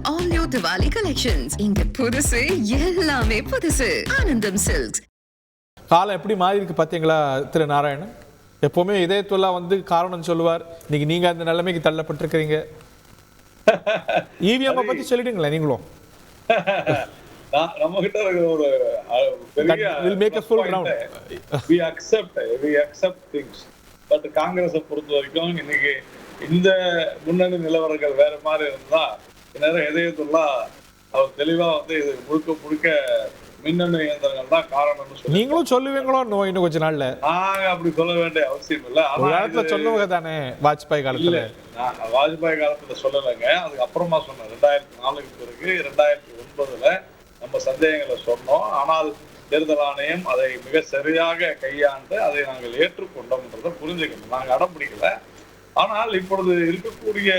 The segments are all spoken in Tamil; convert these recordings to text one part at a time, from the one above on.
all new Diwali collections. இங்க புதுசு எல்லாமே புதுசு. ஆனந்தம் சில்க்ஸ். காலம் எப்படி மாறி இருக்கு பாத்தீங்களா திரு நாராயணன்? எப்பவுமே இதயத்துல்லா காரணம் சொல்லுவார். இன்னைக்கு நீங்க அந்த நிலைமைக்கு தள்ளப்பட்டிருக்கிறீங்க. இவிஎம் பத்தி சொல்லிடுங்களேன் நீங்களும். நம்ம கிட்ட இருக்கிற ஒரு பெரிய will make a full round. we accept things. But காங்கிரஸை பொறுத்த வரைக்கும் இன்னைக்கு இந்த முன்னணி நிலவரங்கள் வேற மாதிரி இருந்தா நேரம் இதயத்துல்லா அவர் தெளிவா இது முழுக்க மின்னணு இயந்திரங்கள் தான் காரணம்னு சொல்லி நீங்களும் சொல்லுவீங்களோ இன்னும் கொஞ்ச நாள்ல. நாங்க அப்படி சொல்ல வேண்டிய அவசியம் இல்லை. ஆனா சொல்லுவாங்க தானே வாஜ்பாய் காலத்துல. வாஜ்பாய் காலத்துல சொல்லலைங்க, அதுக்கு அப்புறமா சொன்னேன். 2004க்கு பிறகு 2009ல நம்ம சந்தேகங்களை சொன்னோம். ஆனால் தேர்தல் ஆணையம் அதை மிக சரியாக கையாண்டு அதை நாங்கள் ஏற்றுக்கொண்டோம்ன்றதை புரிஞ்சுக்கணும். நாங்கள் அடம் பிடிக்கல. ஆனால் இப்பொழுது இருக்கக்கூடிய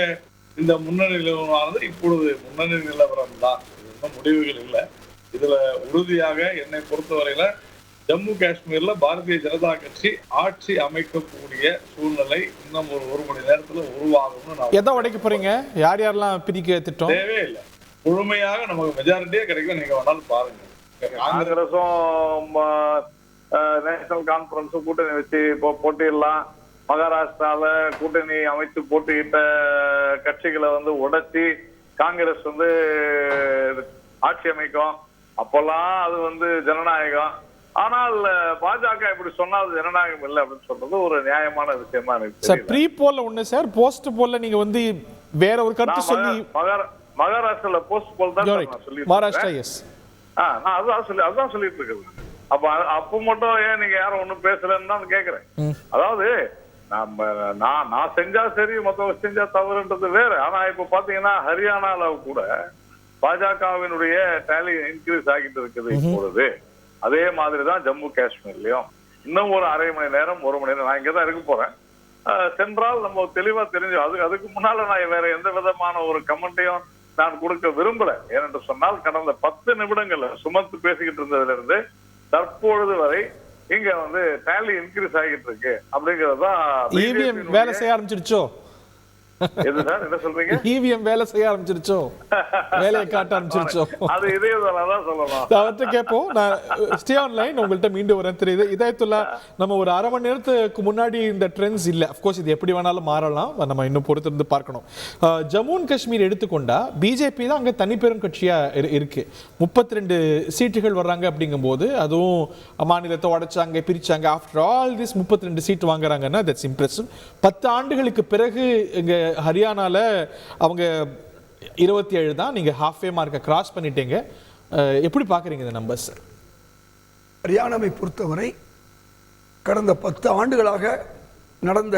இந்த முன்னணி நிலவரமானது இப்பொழுது முன்னணி நிலவரம் தான். இன்னும் முடிவுகள் இல்லை. இதுல உறுதியாக என்னை பொறுத்தவரையில ஜம்மு காஷ்மீர்ல பாரதிய ஜனதா கட்சி ஆட்சி அமைக்கக்கூடிய சூழ்நிலை இன்னும் ஒரு மணி நேரத்துல உருவாகும்னு எதை உடைக்க போறீங்க? யார் யாரெல்லாம் பிரிக்க திட்டம்? தேவையில்லை. முழுமையாக நமக்கு மெஜாரிட்டியே கிடைக்கும். நீங்க வேணாலும் பாருங்க. காங்கிரஸும் நேஷனல் கான்பரன்ஸும் கூட்டணி வச்சு போட்டியிடலாம். மகாராஷ்டிரால கூட்டணி அமைத்து போட்டியிட்ட கட்சிகளை உடைச்சி காங்கிரஸ் ஆட்சி அமைக்கும். அப்பெல்லாம் அது ஜனநாயகம். ஆனால் பாஜக இப்படி சொன்னால் ஜனநாயகம் இல்லை அப்படின்னு சொல்றது ஒரு நியாயமான விஷயமா இருக்கு. சார் ப்ரீ போல்ல ஒண்ணு சார், போஸ்ட் போல்ல நீங்க வேற ஒரு கருத்து சொல்லி மகாராஷ்டிரால போஸ்ட் போல் தான் நான் சொல்லி மகாராஷ்டிரா எஸ் நான் அதான் சொல்லிட்டு இருக்குது. அப்ப மட்டும் ஏன் நீங்க யாரும் ஒண்ணும் பேசலன்னு தான் கேக்குறேன். அதாவது நான் செஞ்சா சரி மொத்தம் செஞ்சா தவறுன்றது வேற. ஆனா இப்ப பாத்தீங்கன்னா ஹரியானால கூட பாஜகவினுடைய டேலி இன்க்ரீஸ் ஆகிட்டு இருக்குது இப்பொழுது. அதே மாதிரிதான் ஜம்மு காஷ்மீர்லயும் இன்னும் ஒரு அரை மணி நேரம் 1 மணி நேரம் நான் இங்கதான் இருக்க போறேன். சென்றால் நம்ம தெளிவா தெரிஞ்சு அதுக்கு முன்னால நான் வேற எந்த விதமான ஒரு கமெண்ட்டையும் நான் கொடுக்க விரும்பல. ஏனென்று சொன்னால் கடந்த 10 நிமிடங்கள்ல சுமத்து பேசிக்கிட்டு இருந்ததுல இருந்து தற்பொழுது வரை இங்க டேலி இன்க்ரீஸ் ஆகிட்டு இருக்கு அப்படிங்கறதுதான். இவிஎம் வேலை செய்ய ஆரம்பிச்சிருச்சோ? எது சார் என்ன சொல்றீங்க? இவிஎம் வேலை செய்ய ஆரம்பிச்சிருச்சோ, வேலையை காட்ட ஆரம்பிச்சிருச்சோ? அது இதயத்துல்லாதான் சொல்லலாம். அவர்கிட்ட கேட்போம். நான் ஸ்டே ஆன்லைன் உங்கள்கிட்ட மீண்டும் வரேன். தெரியுது இதயத்துல்லா நம்ம ஒரு அரை மணி நேரத்துக்கு முன்னாடி இந்த ட்ரெண்ட்ஸ் இல்லை. அஃப்கோர்ஸ் இது எப்படி வேணாலும் மாறலாம். நம்ம இன்னும் பொறுத்திருந்து பார்க்கணும். ஜம்மு அண்ட் காஷ்மீர் எடுத்துக்கொண்டா பிஜேபி தான் அங்கே தனிப்பெரும் கட்சியா இருக்கு. 32 சீட்டுகள் வர்றாங்க. அப்படிங்கும்போது அதுவும் மாநிலத்தை உடைச்சாங்க பிரிச்சாங்க. ஆஃப்டர் ஆல் திஸ் 32 சீட் வாங்குறாங்கன்னா தட்ஸ் இம்ப்ரெசிவ். 10 ஆண்டுகளுக்கு பிறகு இங்க ஹரியானால அவங்க 27 தான். நீங்க ஹாஃப்வே மார்க்கை கிராஸ் பண்ணிட்டீங்க. எப்படி பாக்குறீங்க இந்த நம்பர்ஸ்? ஹரியானாவை பொறுத்தவரை கடந்த 10 ஆண்டுகளாக நடந்த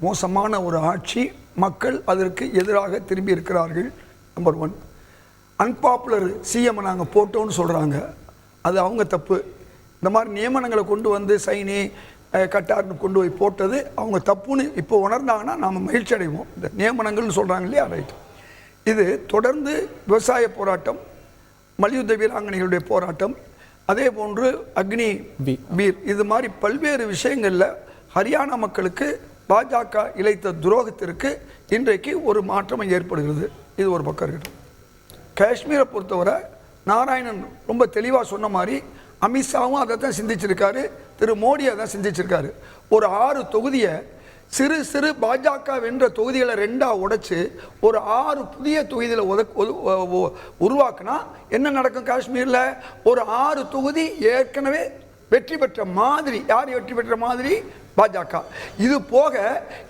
மோசமான ஒரு ஆட்சி. மக்கள் அதற்கு எதிராக திரும்பி இருக்கிறார்கள். நம்பர் 1. அன்பாப்புலர் சிஎம் நாங்கள் போட்டோன்னு சொல்கிறாங்க. அது அவங்க தப்பு. இந்த மாதிரி நியமனங்களை கொண்டு சைனி கட்டார்னு கொண்டு போய் போட்டது அவங்க தப்புன்னு இப்போ உணர்ந்தாங்கன்னா நாம் மகிழ்ச்சி அடைவோம். இந்த நியமனங்கள்னு சொல்கிறாங்க இல்லையா, ரைட். இது தொடர்ந்து விவசாய போராட்டம், மல்யுத்த வீராங்கனைகளுடைய போராட்டம், அதே போன்று அக்னி வீர், இது மாதிரி பல்வேறு விஷயங்களில் ஹரியானா மக்களுக்கு பாஜக இழைத்த துரோகத்திற்கு இன்றைக்கு ஒரு மாற்றம் ஏற்படுகிறது. இது ஒரு பக்கம் இருக்கட்டும். காஷ்மீரை பொறுத்தவரை நாராயணன் ரொம்ப தெளிவாக சொன்ன மாதிரி அமித்ஷாவும் அதை தான் சிந்திச்சிருக்காரு, திரு மோடி அதை தான் சிந்திச்சிருக்காரு. ஒரு 6 தொகுதியை சிறு பாஜக வென்ற தொகுதிகளை 2ஆ உடைச்சு ஒரு 6 புதிய தொகுதியில் உருவாக்குனா என்ன நடக்கும்? காஷ்மீரில் ஒரு 6 தொகுதி ஏற்கனவே வெற்றி பெற்ற மாதிரி. யார் வெற்றி பெற்ற மாதிரி? பாஜக. இது போக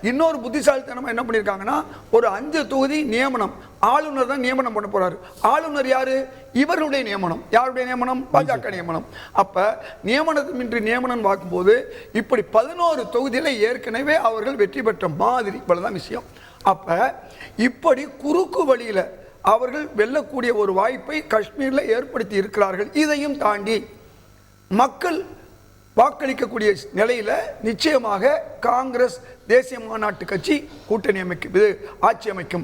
இன்னொரு புத்திசாலித்தனமா என்ன பண்ணியிருக்காங்கன்னா ஒரு 5 தொகுதி நியமனம். ஆளுநர் தான் நியமனம் பண்ண போறாரு. ஆளுநர் யாரு? இவருடைய நியமனம். யாருடைய நியமனம்? பாஜக நியமனம். அப்ப நியமனமின்றி நியமனம் பார்க்கும்போது இப்படி 11 தொகுதியில ஏற்கனவே அவர்கள் வெற்றி பெற்ற மாதிரி. இவ்வளவுதான் விஷயம். அப்ப இப்படி குறுக்கு வழியில அவர்கள் வெல்லக்கூடிய ஒரு வாய்ப்பை காஷ்மீர்ல ஏற்படுத்தி இருக்கிறார்கள். இதையும் தாண்டி மக்கள் வாக்களிக்கக்கூடிய நிலையில நிச்சயமாக காங்கிரஸ் தேசிய மாநாட்டு கட்சி கூட்டணி அமைக்கும், இது ஆட்சி அமைக்கும்.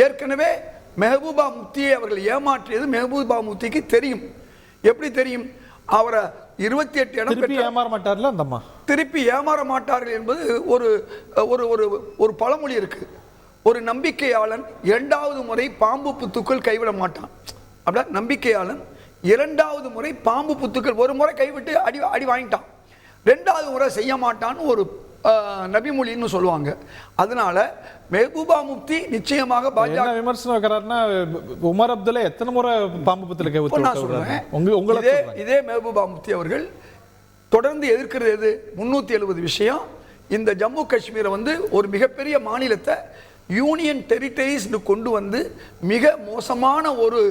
ஏற்கனவே மெஹபூபா முஃப்தியை அவர்கள் ஏமாற்றியது மெஹபூபா முஃப்திக்கு தெரியும். எப்படி தெரியும்? அவரை 28 இடம் திருப்பி ஏமாற மாட்டார்கள் என்பது ஒரு பழமொழி இருக்கு. ஒரு நம்பிக்கையாளன் 2வது முறை பாம்பு புத்துக்குள் கைவிட மாட்டான். அப்படின்னா நம்பிக்கையாளன் 2வது முறை பாம்பு புத்துக்கள், ஒரு முறை கைவிட்டு அடி வாங்கிட்டான், 2வது முறை செய்ய மாட்டான்னு ஒரு நபிமொழின்னு சொல்லுவாங்க. அதனால மெஹபூபா முஃப்தி நிச்சயமாக பாஜக விமர்சனம் வைக்கிறாருன்னா உமர் அப்துல்லா எத்தனை முறை பாம்பு புத்துல கை நான் சொல்றேன். இதே மெஹபூபா முஃப்தி அவர்கள் தொடர்ந்து எதிர்க்கிறது எது? 370 விஷயம். இந்த ஜம்மு காஷ்மீரை ஒரு மிகப்பெரிய மாநிலத்தை யூனியன் டெரிட்டரிஸ் கொண்டு வந்து மிக மோசமான ஒரு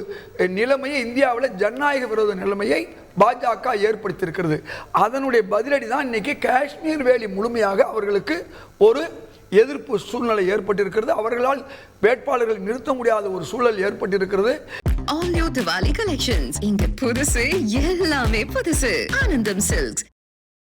நிலைமையை இந்தியாவில் ஜனநாயக விரோத நிலைமையை பாஜக ஏற்படுத்தியிருக்கிறது. அதனுடைய பதிலடி தான் இன்னைக்கு காஷ்மீர் வேலி முழுமையாக அவர்களுக்கு ஒரு எதிர்ப்பு சூழ்நிலை ஏற்பட்டிருக்கிறது. அவர்களால் வேட்பாளர்கள் நிறுத்த முடியாத ஒரு சூழல் ஏற்பட்டிருக்கிறது. All new Diwali collections. இங்க புதுசு எல்லாமே புதுசு. ஆனந்தம் சில்க்ஸ்.